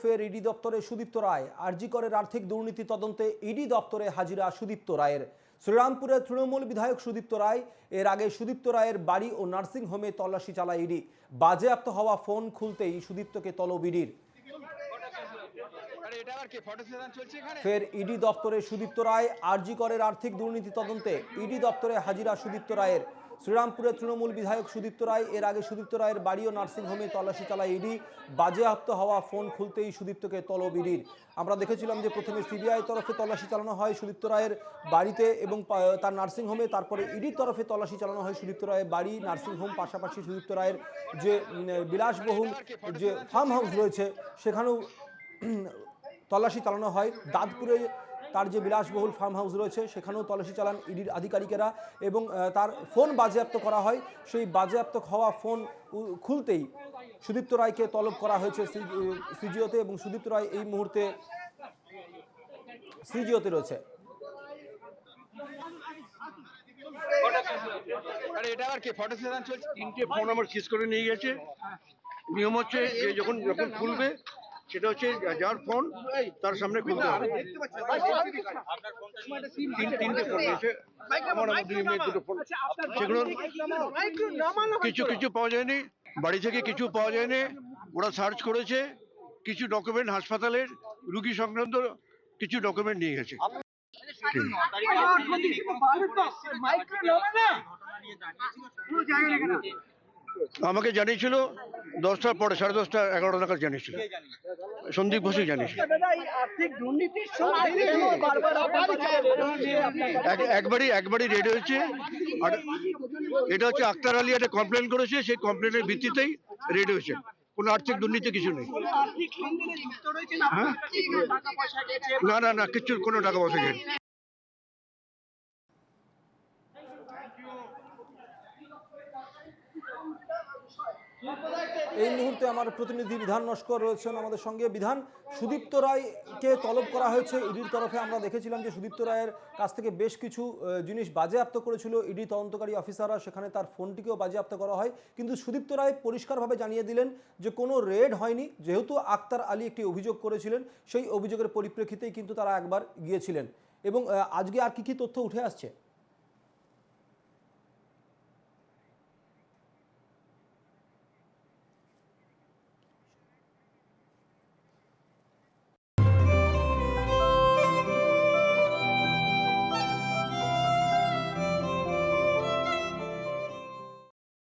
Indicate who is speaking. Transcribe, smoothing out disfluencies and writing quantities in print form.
Speaker 1: ফের ইডি দপ্তরে সুদীপ্ত রায়। আরজি করের আর্থিক দুর্নীতি তদন্তে ইডি দপ্তরে হাজিরা সুদীপ্ত রায়ের। শ্রীরামপুরের তৃণমূল বিধায়ক সুদীপ্ত রায়। এর আগে সুদীপ্ত রায়ের বাড়ি ও নার্সিং হোমে তল্লাশি চালায় ইডি। বাজেয়াপ্ত হওয়া ফোন খুলতেই সুদীপ্তকে তলব ইডির। ফের ইডি দপ্তরে সুদীপ্ত রায়। আরজি করের আর্থিক দুর্নীতি তদন্তে ইডি দপ্তরে হাজিরা সুদীপ্ত রায়ের। শ্রীরামপুরের তৃণমূল বিধায়ক সুদীপ্ত রায়। এর আগে সুদীপ্ত রায়ের বাড়ি ও নার্সিং হোমে তল্লাশি চালায় ইডি। বাজেয়াপ্ত হওয়া ফোন খুলতেই সুদীপ্তকে তলব ইডির। আমরা দেখেছিলাম যে প্রথমে সিবিআই তরফে তল্লাশি চালানো হয় সুদীপ্ত রায়ের বাড়িতে এবং তার নার্সিং হোমে, তারপরে ইডির তরফে তল্লাশি চালানো হয় সুদীপ্ত রায়ের বাড়ি, নার্সিং হোম, পাশাপাশি সুদীপ্ত রায়ের যে বিলাসবহুল যে ফার্ম হাউস রয়েছে সেখানেও তল্লাশি চালানো হয়। দাঁতপুরে তার যে বিলাসবহুল ফার্ম হাউস রয়েছে সেখানেও তল্লাশি চালান ইডির আধিকারিকেরা এবং তার ফোন বাজেয়াপ্ত করা হয়। সেই বাজেয়াপ্ত হওয়া ফোন খুলতেই সুদীপ্ত রায়কে তলব করা হয়েছে সিজিওতে এবং সুদীপ্ত রায় এই মুহূর্তে সিজিওতে রয়েছে।
Speaker 2: তিনটে ফোন আমার সিজ করে নিয়ে গেছে। নিয়ম হচ্ছে যে যখন খুলবে সেটা হচ্ছে যার ফোন তার সামনে খুলতে হবে। তিনটে ফোন এসে আমার দুটো ফোন, সেগুলো কিছু পাওয়া যায়নি, বাড়ি থেকে কিছু পাওয়া যায়নি। ওরা সার্চ করেছে, কিছু ডকুমেন্ট হাসপাতালের রুগী সংক্রান্ত কিছু ডকুমেন্ট নিয়ে গেছে। আমাকে জানিয়েছিল 10টার পরে, 10:30, 11টা নাগাদ জানিয়েছিল। সন্দীপ ঘোষই জানিয়েছিল। একবারই রেড হয়েছে। আর এটা হচ্ছে আক্তার আলী একটা কমপ্লেন করেছে, সেই কমপ্লেনের ভিত্তিতেই রেড হয়েছে। কোনো আর্থিক দুর্নীতি কিছু নেই। না কিছু কোনো টাকা পয়সা নেই।
Speaker 1: এই মুহূর্তে আমার প্রতিনিধি বিধান নস্কর রয়েছেন আমাদের সঙ্গে। বিধান, সুদীপ্ত রায়কে তলব করা হয়েছে ইডির তরফে। আমরা দেখেছিলাম যে সুদীপ্ত রায়ের কাছ থেকে বেশ কিছু জিনিস বাজেয়াপ্ত করেছিল ইডি তদন্তকারী অফিসাররা, সেখানে তার ফোনটিকেও বাজেয়াপ্ত করা হয়। কিন্তু সুদীপ্ত রায় পরিষ্কারভাবে জানিয়ে দিলেন যে কোনো রেড হয়নি, যেহেতু আক্তার আলী একটি অভিযোগ করেছিলেন সেই অভিযোগের পরিপ্রেক্ষিতেই কিন্তু তারা একবার গিয়েছিলেন। এবং আজকে আর কি তথ্য উঠে আসছে?